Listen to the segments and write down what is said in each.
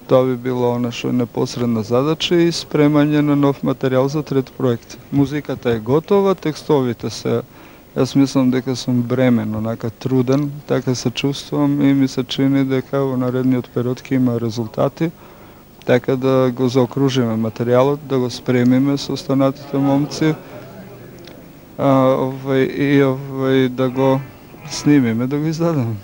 Това би било наша непосредна задача и спремање на нов материјал за трет проект. Музиката е готова, текстовите се, јас мислам дека сум бремен, онака труден, така се чувствувам и ми се чини дека во наредниот период ќе има резултати, така да го заокружиме материјалот, да го спремиме со останатите момци и да го снимиме, да го издадеме.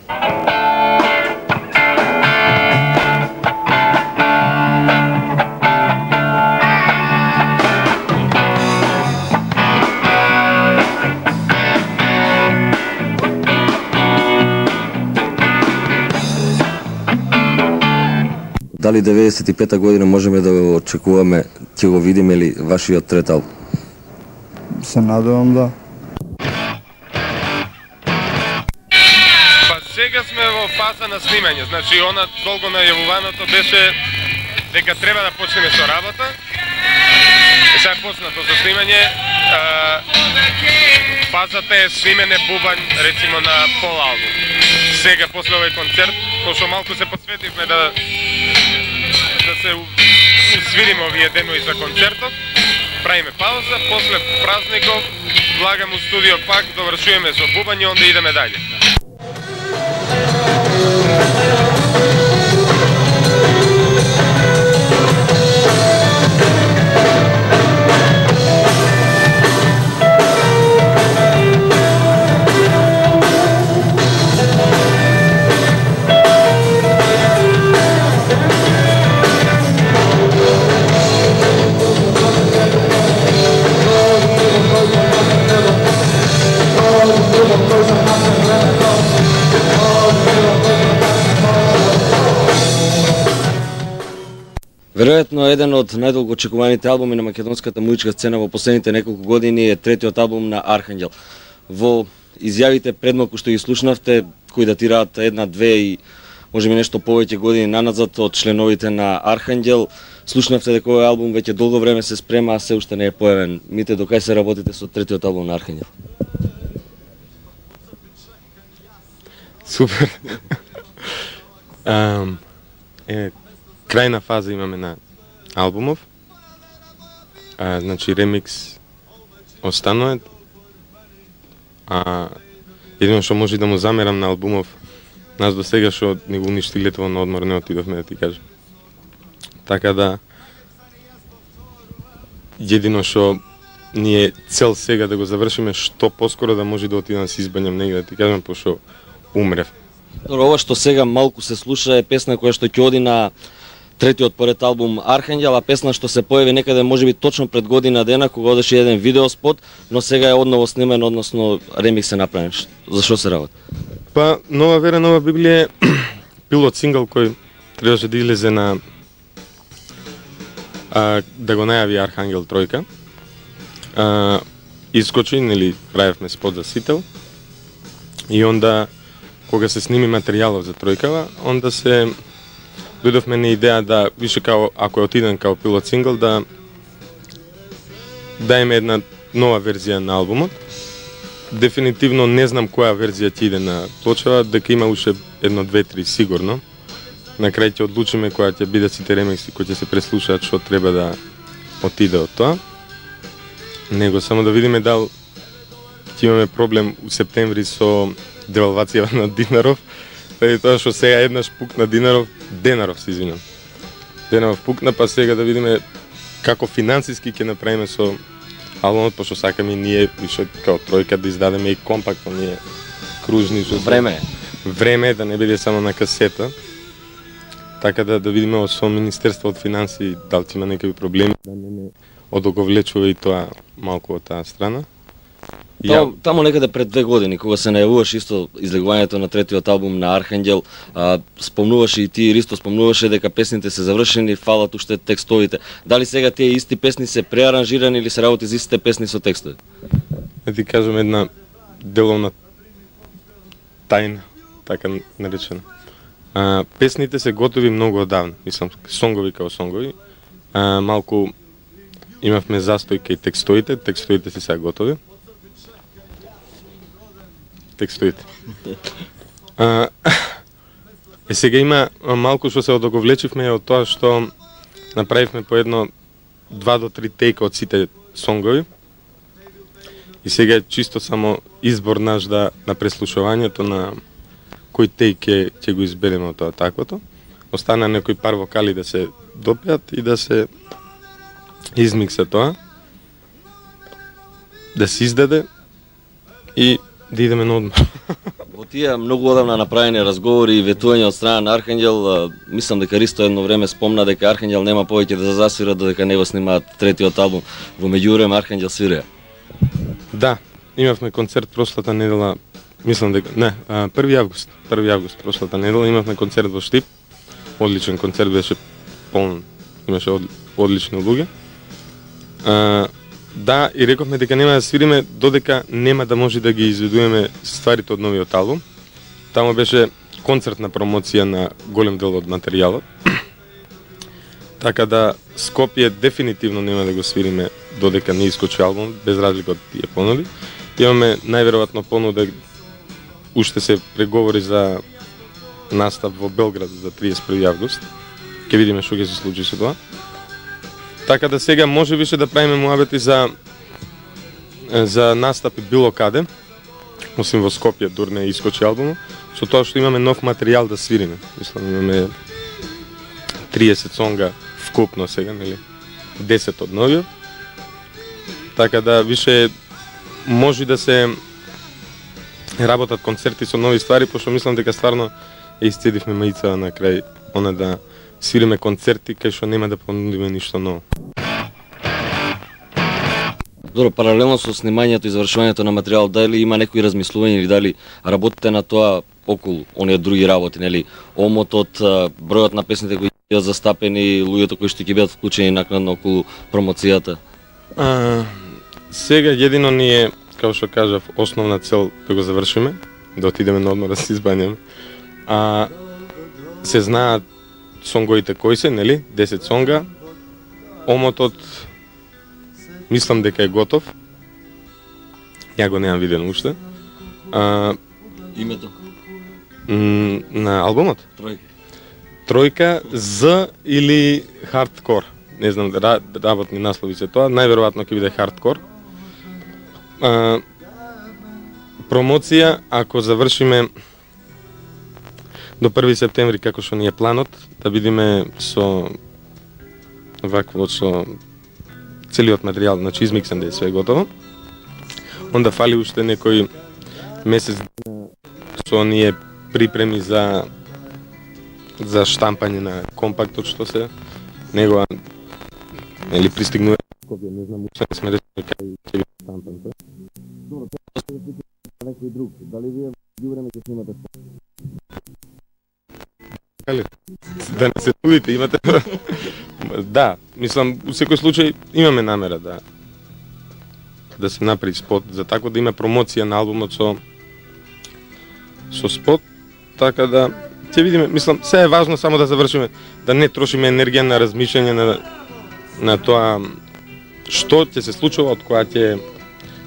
Дали 95-та година можеме да го очекуваме, ќе го видиме ли вашиот трет албум? Се надевам да. Па сега сме во фаза на снимање, значи она долго најавуваното беше дека треба да почнеме со работа. Сега е почнато за снимање. Фазата е снимене бубањ, рецимо на пол албум. Сега после овој концерт, пошто малку се посветивме да се свириме овие денови за концертот, правиме пауза, после празников влагаме у студио пак, довршуваме со бубање, онда идеме даље. Веројатно еден од најдолго очекуваните албуми на македонската музичка сцена во последните неколку години е третиот албум на Архангел. Во изјавите предмалку што ги слушнавте, кои датираат една, две и можеби нешто повеќе години наназад од членовите на Архангел, слушнавте дека овој албум веќе долго време се спрема, а се уште не е појавен. Мите, докај се работите со третиот албум на Архангел? Супер. Крајна фаза имаме на албумов. Значи ремикс останува. Едино што може да му замерам на албумов, нас до сега што не го уништи летово на одмор не отидовме, да ти кажам. Така да едино што ни е цел сега да го завршиме што поскоро да може да отидам да се избањам негде, да ти кажам, пошто умрев. Ова што сега малку се слуша е песна која што ќе оди на третиот поред албум Архангел, а песна што се појави некаде можеби точно пред година дена кога одеше еден видеоспот, но сега е одново снимен, односно ремикс е направен. За што се работи? Па Нова вера, нова Библија е пилот сингл кој требаше да излезе на да го најави Архангел Тројка. Искочи, нели, правевме спот за Сител и онда кога се сними материјалов за Тројкава, онда се дојдовме на идеја да више као ако е отиден као пилот сингл да даеме една нова верзија на албумот. Дефинитивно не знам која верзија ќе иде на плочава, дека има уште едно, две, три сигурно. На крај ќе одлучиме која ќе биде сите ремикси кои ќе се преслушаат што треба да отиде од тоа. Него само да видиме дал ќе имаме проблем у септември со девалвација на динаров, преди тоа што сега еднаш пукна Денаров се извинам. Денаров пукна, па сега да видиме како финансиски ќе направиме со албумот, пошто сакаме ние више као Тројка да издадеме и компактно, ние кружни со време. Време да не биде само на касета. Така да видиме со Министерство од финансии дали има некакви проблеми, да не одоговлечува и тоа малку од таа страна. Таму некаде пред 2 години, кога се најавуваше исто излегувањето на третиот албум на Архангел, спомнуваше и ти, Ристо, спомнуваше дека песните се завршени, фалат уште текстовите. Дали сега тие исти песни се преаранжирани или се работи за истите песни со текстови? Да ти кажам една деловна тајна, така наречена. Песните се готови многу одавна, мислам, сонгови као сонгови. Малку имавме застој кај текстоите се сега готови. Текстоите. Сега има малку што се одоговлечивме од тоа што направивме по едно 2 до 3 тейка од сите сонгови. И сега е чисто само избор наш на преслушувањето на кој тейк ќе го избереме од тоа таквото. Остана некои пар вокали да се допјат и да се измикса тоа, да се издаде и да идеме на одмор. Во тие многу одамна направени разговори и ветување од страна на Архангел, мислам дека Ристо едно време спомна дека Архангел нема повеќе да засвира додека не го снимаат третиот албум. Во меѓувреме Архангел свира. Да, имавме концерт прошлата недела, мислам дека 1 август прошлата недела имавме концерт во Штип. Одличен концерт, беше полн, имаше одлични луѓе. Да, и рековме дека нема да свириме додека нема да може да ги изведуваме стварите од новиот албум. Таму беше концертна промоција на голем дел од материјалот. Така да Скопје дефинитивно нема да го свириме додека не искочи албум, без разлика од тие понуди. Имаме најверојатно понуда, уште се преговори за настап во Белград за 31 август. Ќе видиме што ќе се случи со тоа. Така да сега може више да правиме муабети за настапи било каде, освен во Скопје, дур не искочи албумот, со тоа што имаме нов материјал да свириме. Мислам, имаме 30 сонга вкупно сега, нели? 10 од новиот. Така да више може да се работат концерти со нови ствари, пошто мислам дека стварно исцедивме мајца на крај, да свириме концерти кај што нема да понудиме ништо ново. Добро, паралелно со снимањето и завршувањето на материјал, дали има некои размислувања или дали работите на тоа околу оние други работи, нели? Омотот, бројот на песните кои ќе бидат застапени, луѓето кои што ќе бидат вклучени накнадно околу промоцијата? Сега едино ни е, како што кажав, основна цел да го завршиме, да отидеме на одмор да се избањаме. Се знаат сонговите кои се, нели? 10 сонга. Омотот мислам дека е готов. Ја го немам видено уште. Името? На албумот? Тројка З или хардкор. Не знам, работни наслови се тоа. Најверојатно ќе биде хардкор. Промоција, ако завршиме до 1 септември, како што ни е планот, да бидеме со целиот материјал, значи измиксан да е све готово. Онда фали уште некој месец со оние припреми за штампање на компактот што се негова или пристигнува Скопје, не знам, уште не сме решили кај ќе биде штампан тоа. Добро, тоа е некој друг. Дали вие во време ќе снимате? Да не се трудите, имате... Да, мислам, у секој случај имаме намера да се направи спот, за тако да има промоција на албумот со спот, така да ќе видиме, мислам, се е важно само да завршиме, да не трошиме енергија на размишљање на тоа што ќе се случува од која ќе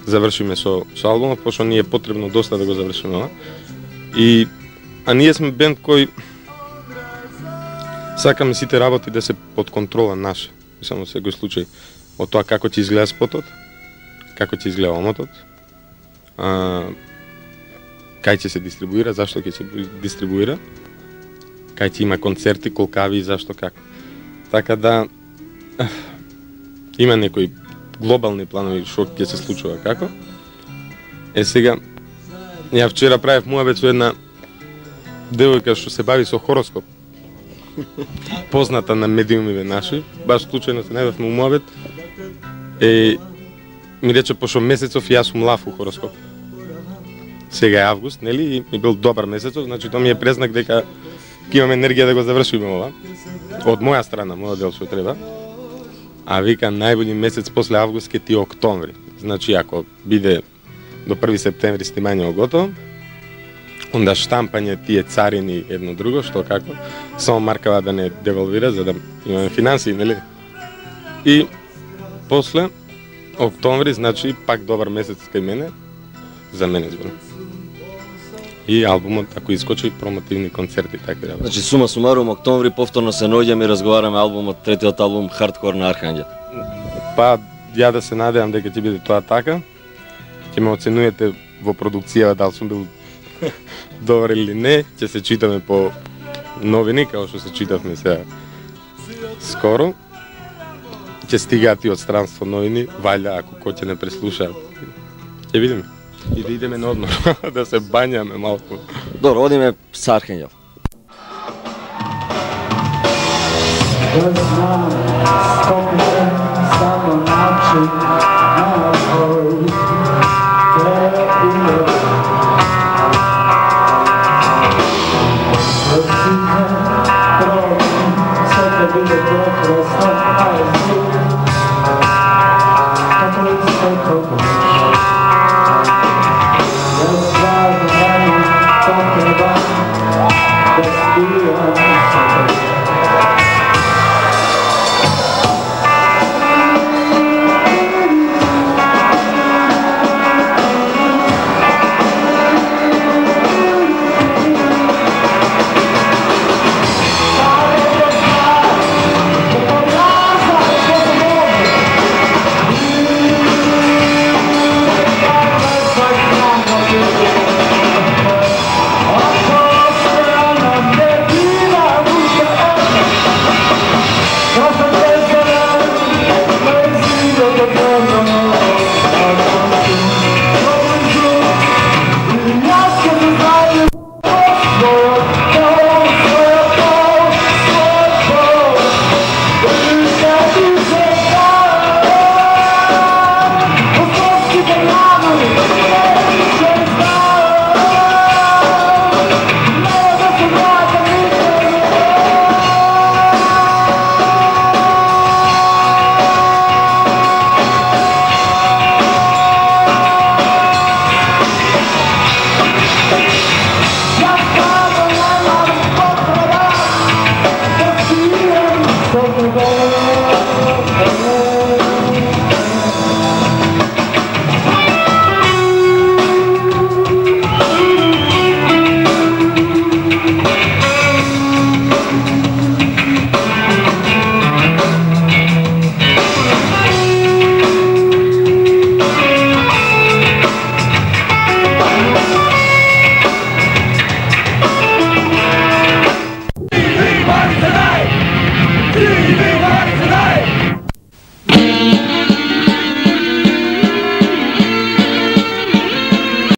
завршиме со албумот, пошто ни е потребно доста да го завршиме. А ние сме бенд кој сакаме сите работи да се под контрола наша. Само во секој случај од тоа како ќе изгледа спотот, како ќе изгледа омотот, кај ќе се дистрибуира, зашто ќе се дистрибуира, кај ќе има концерти, колкави и зашто како. Така да има некои глобални планови што ќе се случува како. Сега, ја вчера правев муабет со една девојка што се бави со хороскоп. Позната на медиумиве наши, баш случајно се најдовме муабет. Ми рече, пошто месецов јас сум лав у хороскоп. Сега е август, нели, и ми бил добар месецов, значи тоа ми е презнак дека ќе имаме енергија да го завршиме ова. Од моја страна, мојот дел што треба. А вика, најбољи месец после август ке ти е октомври. Значи, ако биде до 1 септември снимање готово, онда штампање тие царини едно друго, што како, само маркава да не девалвира, за да имаме финансии, нели? И после октомври, значи, пак добар месец кај мене, за мене зборам. и албумот ако искочи промотивни концерти така да. Значи сума сумарум октомври повторно се наоѓаме и разговараме албумот, третиот албум Хардкор на Архангел. Па ја да се надевам дека ќе биде тоа така. Ќе ме оценувате во продукција дали сум бил добар или не, ќе се читаме по новини како што се читавме сега скоро. Ќе стигаат и од странство новини, валја ако кој ќе не преслуша. Ќе видиме. И да идеме на одмор, да се бањаме малку. Добро, одиме со Архангел. Знам, скопите само начin